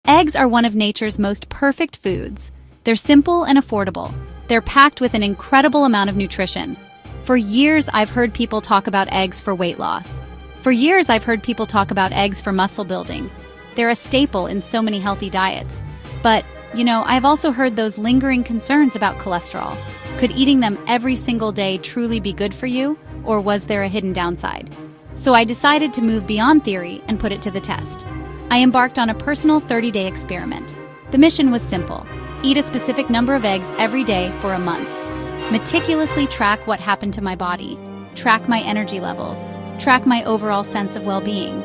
Eggs are one of nature's most perfect foods. They're simple and affordable. They're packed with an incredible amount of nutrition. For years, I've heard people talk about eggs for weight loss. For years, I've heard people talk about eggs for muscle building. They're a staple in so many healthy diets. But, I've also heard those lingering concerns about cholesterol. Could eating them every single day truly be good for you, or was there a hidden downside? So I decided to move beyond theory and put it to the test. I embarked on a personal 30-day experiment. The mission was simple: eat a specific number of eggs every day for a month. Meticulously track what happened to my body, track my energy levels, track my overall sense of well-being.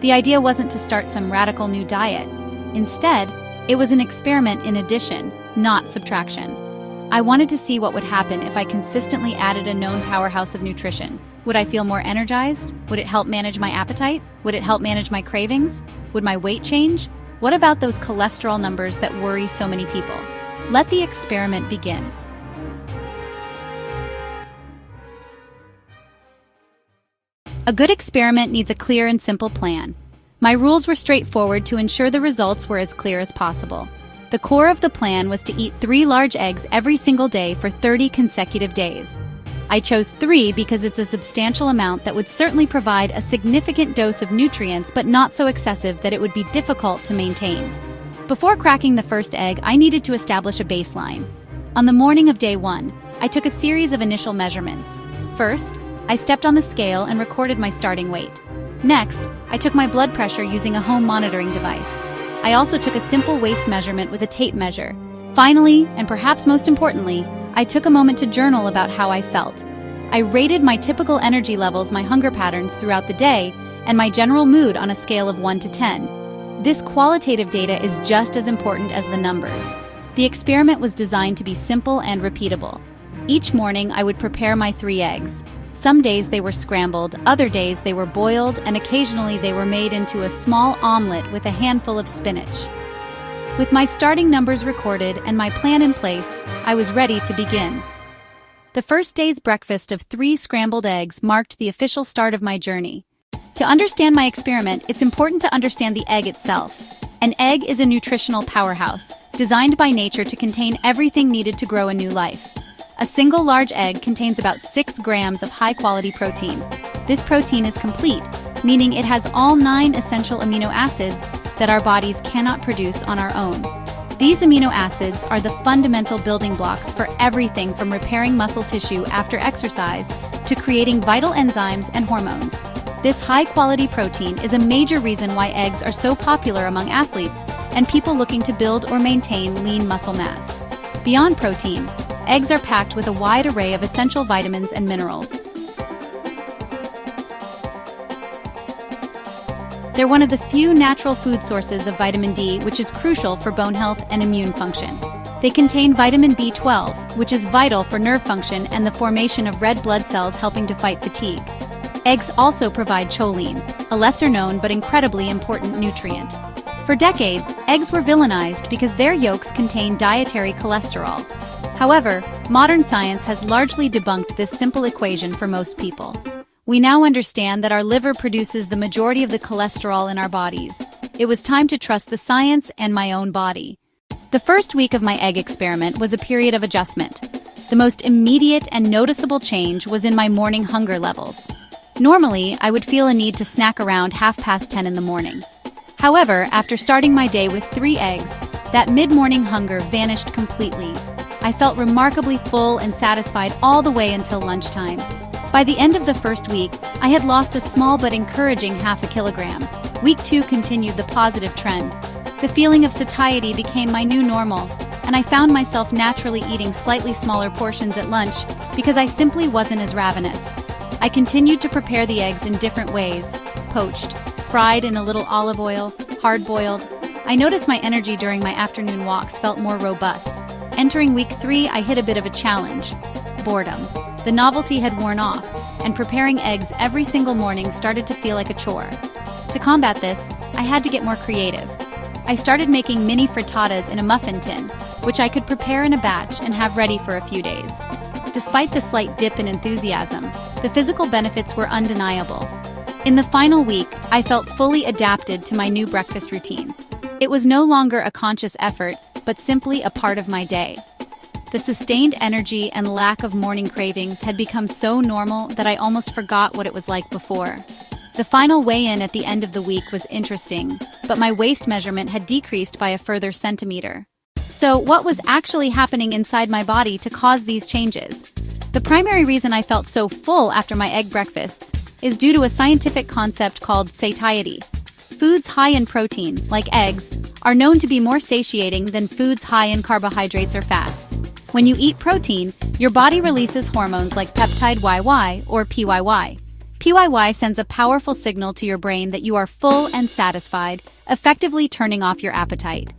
The idea wasn't to start some radical new diet. Instead, it was an experiment in addition, not subtraction. I wanted to see what would happen if I consistently added a known powerhouse of nutrition. Would I feel more energized? Would it help manage my appetite? Would it help manage my cravings? Would my weight change? What about those cholesterol numbers that worry so many people? Let the experiment begin. A good experiment needs a clear and simple plan. My rules were straightforward to ensure the results were as clear as possible. The core of the plan was to eat 3 large eggs every single day for 30 consecutive days. I chose 3 because it's a substantial amount that would certainly provide a significant dose of nutrients, but not so excessive that it would be difficult to maintain. Before cracking the first egg, I needed to establish a baseline. On the morning of day 1, I took a series of initial measurements. First, I stepped on the scale and recorded my starting weight. Next, I took my blood pressure using a home monitoring device. I also took a simple waist measurement with a tape measure. Finally, and perhaps most importantly, I took a moment to journal about how I felt. I rated my typical energy levels, my hunger patterns throughout the day, and my general mood on a scale of 1 to 10. This qualitative data is just as important as the numbers. The experiment was designed to be simple and repeatable. Each morning, I would prepare my 3 eggs. Some days they were scrambled, other days they were boiled, and occasionally they were made into a small omelet with a handful of spinach. With my starting numbers recorded and my plan in place, I was ready to begin. The first day's breakfast of 3 scrambled eggs marked the official start of my journey. To understand my experiment, it's important to understand the egg itself. An egg is a nutritional powerhouse, designed by nature to contain everything needed to grow a new life. A single large egg contains about 6 grams of high-quality protein. This protein is complete, meaning it has all 9 essential amino acids that our bodies cannot produce on our own. These amino acids are the fundamental building blocks for everything from repairing muscle tissue after exercise to creating vital enzymes and hormones. This high-quality protein is a major reason why eggs are so popular among athletes and people looking to build or maintain lean muscle mass. Beyond protein, eggs are packed with a wide array of essential vitamins and minerals. They're one of the few natural food sources of vitamin D, which is crucial for bone health and immune function. They contain vitamin B12, which is vital for nerve function and the formation of red blood cells helping to fight fatigue. Eggs also provide choline, a lesser-known but incredibly important nutrient. For decades, eggs were villainized because their yolks contain dietary cholesterol. However, modern science has largely debunked this simple equation for most people. We now understand that our liver produces the majority of the cholesterol in our bodies. It was time to trust the science and my own body. The first week of my egg experiment was a period of adjustment. The most immediate and noticeable change was in my morning hunger levels. Normally, I would feel a need to snack around 10:30 in the morning. However, after starting my day with 3 eggs, that mid-morning hunger vanished completely. I felt remarkably full and satisfied all the way until lunchtime. By the end of the first week, I had lost a small but encouraging 0.5 kilogram. Week 2 continued the positive trend. The feeling of satiety became my new normal, and I found myself naturally eating slightly smaller portions at lunch because I simply wasn't as ravenous. I continued to prepare the eggs in different ways: poached, fried in a little olive oil, hard-boiled. I noticed my energy during my afternoon walks felt more robust. Entering week 3, I hit a bit of a challenge: boredom. The novelty had worn off, and preparing eggs every single morning started to feel like a chore. To combat this, I had to get more creative. I started making mini frittatas in a muffin tin, which I could prepare in a batch and have ready for a few days. Despite the slight dip in enthusiasm, the physical benefits were undeniable. In the final week, I felt fully adapted to my new breakfast routine. It was no longer a conscious effort, but simply a part of my day. The sustained energy and lack of morning cravings had become so normal that I almost forgot what it was like before. The final weigh-in at the end of the week was interesting, but my waist measurement had decreased by a further centimeter. So, what was actually happening inside my body to cause these changes? The primary reason I felt so full after my egg breakfasts is due to a scientific concept called satiety. Foods high in protein, like eggs, are known to be more satiating than foods high in carbohydrates or fats. When you eat protein, your body releases hormones like peptide YY or PYY. PYY sends a powerful signal to your brain that you are full and satisfied, effectively turning off your appetite.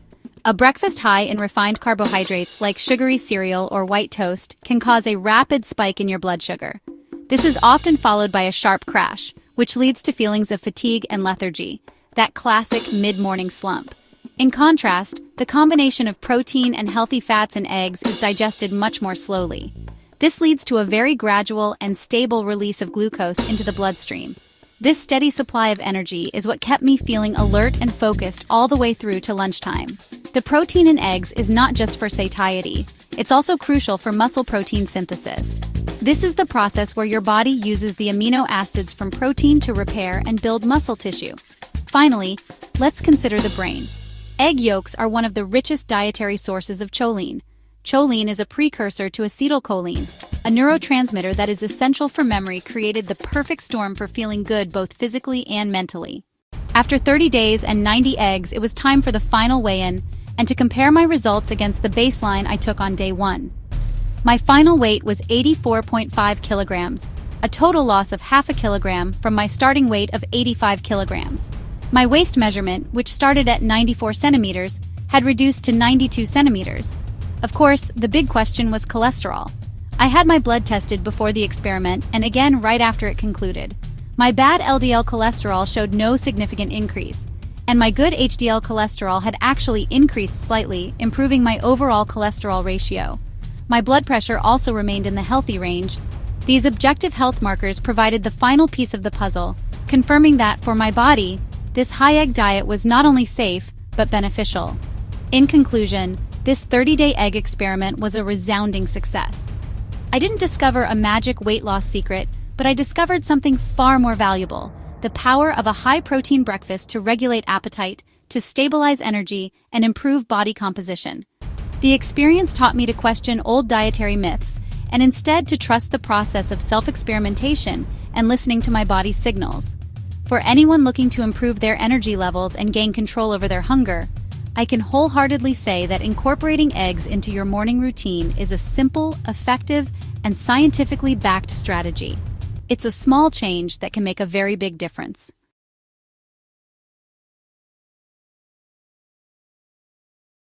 A breakfast high in refined carbohydrates like sugary cereal or white toast can cause a rapid spike in your blood sugar. This is often followed by a sharp crash, which leads to feelings of fatigue and lethargy, that classic mid-morning slump. In contrast, the combination of protein and healthy fats in eggs is digested much more slowly. This leads to a very gradual and stable release of glucose into the bloodstream. This steady supply of energy is what kept me feeling alert and focused all the way through to lunchtime. The protein in eggs is not just for satiety, it's also crucial for muscle protein synthesis. This is the process where your body uses the amino acids from protein to repair and build muscle tissue. Finally, let's consider the brain. Egg yolks are one of the richest dietary sources of choline. Choline is a precursor to acetylcholine, a neurotransmitter that is essential for memory, created the perfect storm for feeling good both physically and mentally. After 30 days and 90 eggs, it was time for the final weigh-in and to compare my results against the baseline I took on day 1. My final weight was 84.5 kilograms, a total loss of half a kilogram from my starting weight of 85 kilograms. My waist measurement, which started at 94 centimeters, had reduced to 92 centimeters. Of course, the big question was cholesterol. I had my blood tested before the experiment and again right after it concluded. My bad LDL cholesterol showed no significant increase, and my good HDL cholesterol had actually increased slightly, improving my overall cholesterol ratio. My blood pressure also remained in the healthy range. These objective health markers provided the final piece of the puzzle, confirming that, for my body, this high-egg diet was not only safe, but beneficial. In conclusion, this 30-day egg experiment was a resounding success. I didn't discover a magic weight loss secret, but I discovered something far more valuable: the power of a high-protein breakfast to regulate appetite, to stabilize energy, and improve body composition. The experience taught me to question old dietary myths, and instead to trust the process of self-experimentation and listening to my body's signals. For anyone looking to improve their energy levels and gain control over their hunger, I can wholeheartedly say that incorporating eggs into your morning routine is a simple, effective, and scientifically backed strategy. It's a small change that can make a very big difference.